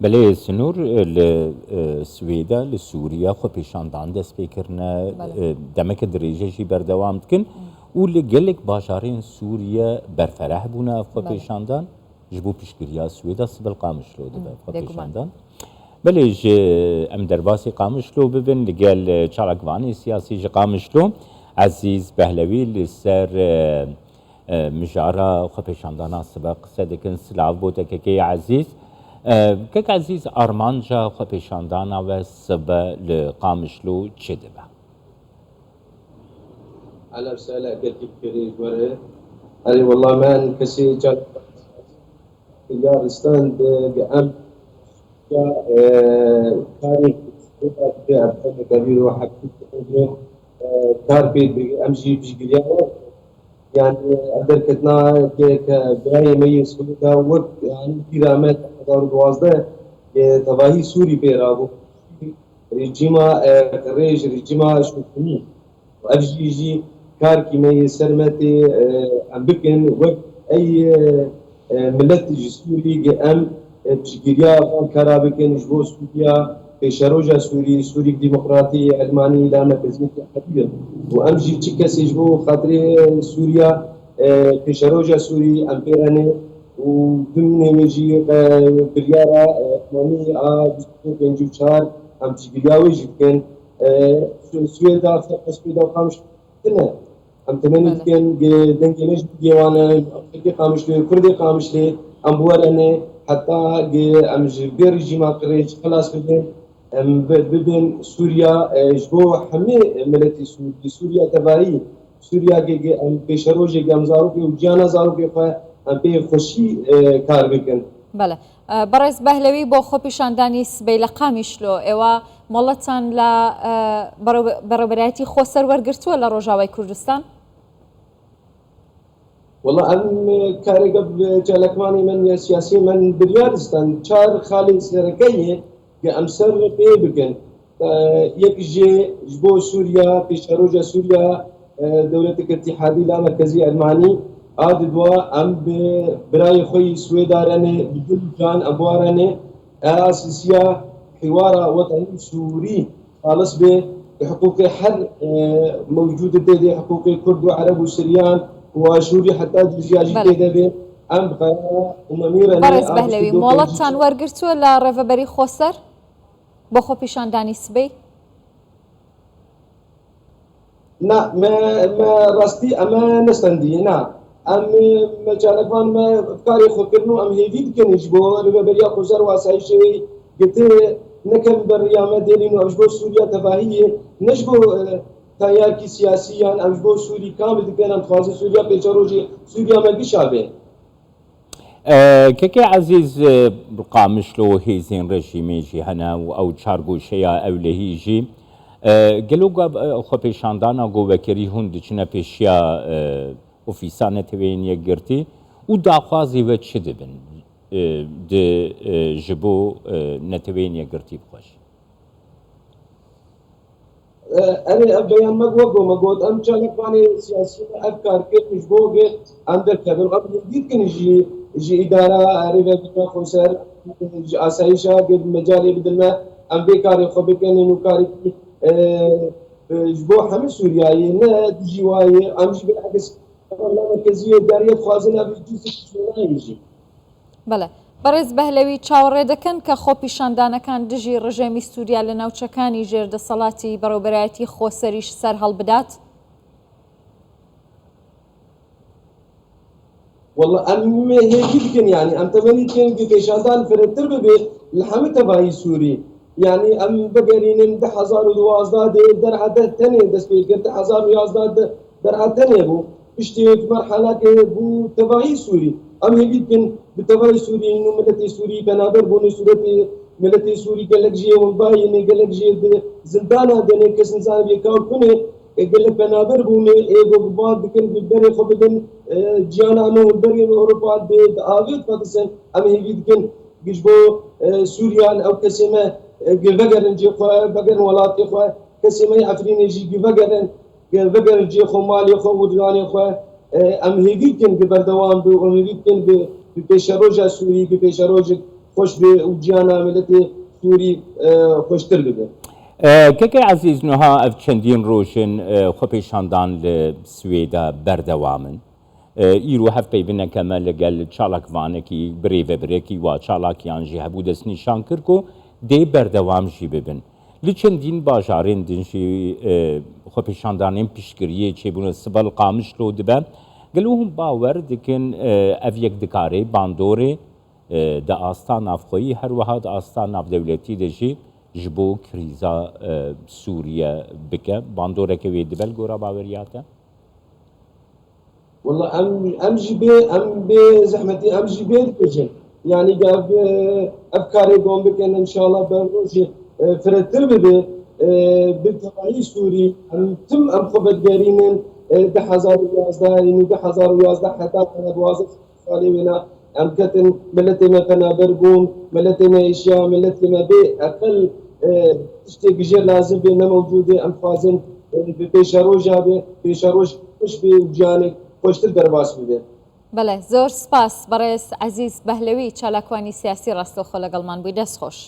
بله سنور لسویدا لسوریا خو پیشاندان دست بکرنه دمک دریجه جی بردوام کن و لگلک باشارین سوریا برفرح بونه خو پیشاندان جبو پیشگیریا سویدا سبل قامشلو دبه خو پیشاندان بله ام درباسی قامشلو ببین لگل چالکوانی سیاسی جی قامشلو عزیز بهلوی لسر مجارا خو پیشاندانا سبق صدقن سلاو بوده که عزیز كيك عزيز أرمانجا خو پیشاندانا و سبا لقامشلو چه دبا؟ على رسالة قلت كريج وره أري والله ما كسي جات يارستان بأم تاريخ بأبطال كبير وحكيت كار بيت بأمشي بشجريا يعني أدركتنا كبراي ميز كلها وقت يعني كرامات دار دوازده تواهی سوری پیرابو رژیما رژ رژیما شوکنی و افجیجی کار کی می سرمتی ام بکن وقت ای ملت سوری ام بشگیریا کارا بکن جبو سوریا پیشروجا سوری دموکراتی علمانی لا مرکزیت حبیب و ام جی چی کسی جبو خاطر سوریا پیشروجا سوری ام پیرانه وضمن يجي بريارة إقليمي بنجو شهر هم تجيبياوي جدا سويدا سويدا قامش كنا هم تمني كان دنجي مش جوانا أفريقيا قامش لي كردي قامش لي هم بورنا حتى هم جبر جيما قريش خلاص بدين بدين سوريا جبو حمي ملتي سوريا تبعي سوريا هم بشروج هم زاروكي وجانا زاروكي بێ خۆشی کار بکەن. بەڵێ بەڕێز بەهلەوی بۆ خۆ پیشاندانی سبەی لە قامیشلۆ ئێوە مۆڵەتان لە بەڕێوەبەرایەتی خۆسەر وەرگرتووە لە ڕۆژاوای کوردستان؟ والله ئەم کارێکە چالەکمانی من یا سیاسی من بریاردستان چار خاڵی سەرەکەیە کە ئەم سەر پێ بکەن یەکژێ بۆ سووریا پێشەڕۆژە سووریا دەولەتێک اتحادی لا مرکزی ئەلمانی دوا ام برای خوی سویدارانه بدل جان ابوارانه اساسيه حوار وطني سوري خالص بحقوق حر موجوده دي حقوق كرد وعرب وسريان وسوري حتى جزياجي دي ام بقى امميره بارز بهلوي مولتان ورگرتو لا ريفبري خوسر بخو پیشاندانی سبي نا ما راستي اما نستندي نا ام مجالكان ما افكاري خكرنو ام هيفيد كنج بو ريبريا خوزر واساي شوي قلت نكم بالريامه ديلينو اجبو سوريا تباهيه نجبو تيار كي سياسيا اجبو سوري كامل كان خاص سوريا بيجروجي سوريا ما بيشابه كيكي عزيز قامشلو هيزين رژیمی جی هنا او چارگوشیا اولهیجی گلو خو پیشاندانا گو وکری هند چنه پیشیا اوفیسا نتوینیه گرتی و داخوازی و چه دبن ده جبو نتوینیه گرتی بخوش أنا بيان مقود أم جانب ماني سياسي أفكار كيف جبو عندك كذا قبل جديد كن يجي إدارة عريبة بدنا خسر أسايشة قبل مجالي بدنا أم بيكاري خبكن إنه كاري جبو حمل سورياي نا جواي أم جي بالعكس والله مركزية إدارية خوازنا بيجوز يجي. بله. بەڕێز بەهلەوی چاوەڕێ دەکەن کە خۆ پیشاندانەکان دژی ڕژێمی سووریا لە ناوچەکانی ژێردەسەڵاتی بەڕێوەبەرایەتی خۆسەریش سەر هەڵبدات؟ والله ام هيك يمكن يعني ام تمني كان بيشاندان فرتر ببيت لحمت تبعي سوري يعني ام بقرين 1012 در عدد ثاني دس بيقدر 1011 در عدد ثاني بو اشتي مرحله بو تبعي سوري ام هيك يمكن بتبعي سوري انه ملتي سوري بنابر بوني سورتي ملتي سوري قال لك جي ومباي قال لك جي زندانه دني كسن صاحب يكاو كونه قال لك بنابر بوني ايغو بعد كن بالبري خبدن جيانا انه البري اوروبا دافيد فاتسن ام هيك يمكن جيجبو سوريا او كسمه بقرن جي خو بقرن ولاتي خو كسمه افرين جي بقرن جي خو مالي خو وداني خو ام هيك يمكن بردوام بو ام هيك يمكن بپیشروج سوری بپیشروج خوش به و جیانا ملتی سوری خوشتر بده. کەکەی عزیز نوها ئەف چەندین ڕۆژن خۆپێشاندان لە سوێدا بەردەوامن ئیرۆ هەف پەیبنەکەمە لەگەل چاڵکوانێکی برێڤەبرێکی وا چاڵاکیانژی هەبوو دەستنیشان کرد و دێ بەردەوامژی ببن لە چەندین باژارێن دنجی خۆپێشاندانên piştgiriyê çêbûna sibal qamiş lo dibe gelo hûn bawer dikin ev yek dikarê bandorê di asta navxweyî her wiha di asta navdewletî de jî ji bo krîza Sûriye bike bandoreke wê dibel gora baweriya te والله ام جي بي ام بي زحمتي ام جي بي بيجن يعني قاب افكاري قوم بكن ان شاء الله بروجي فرتر بي بالتراهي سوري ام تم ام خبت قارينين 2011 يعني 2011 حتى انا بوازف صالي ونا ام كتن ملتي ما كنا برقوم ملتي ما اشياء ملتي ما بي اقل تشتي جير لازم بينا موجوده ام فازن بيشاروج هذا بيشاروج مش بجانك خوشتر دەرباس بێت. بەڵێ زۆر سپاس بەڕێز عەزیز بەهلەوی چالاکوانی سیاسی ڕاستەوخۆ لەگەڵمان بووی دەستخۆش.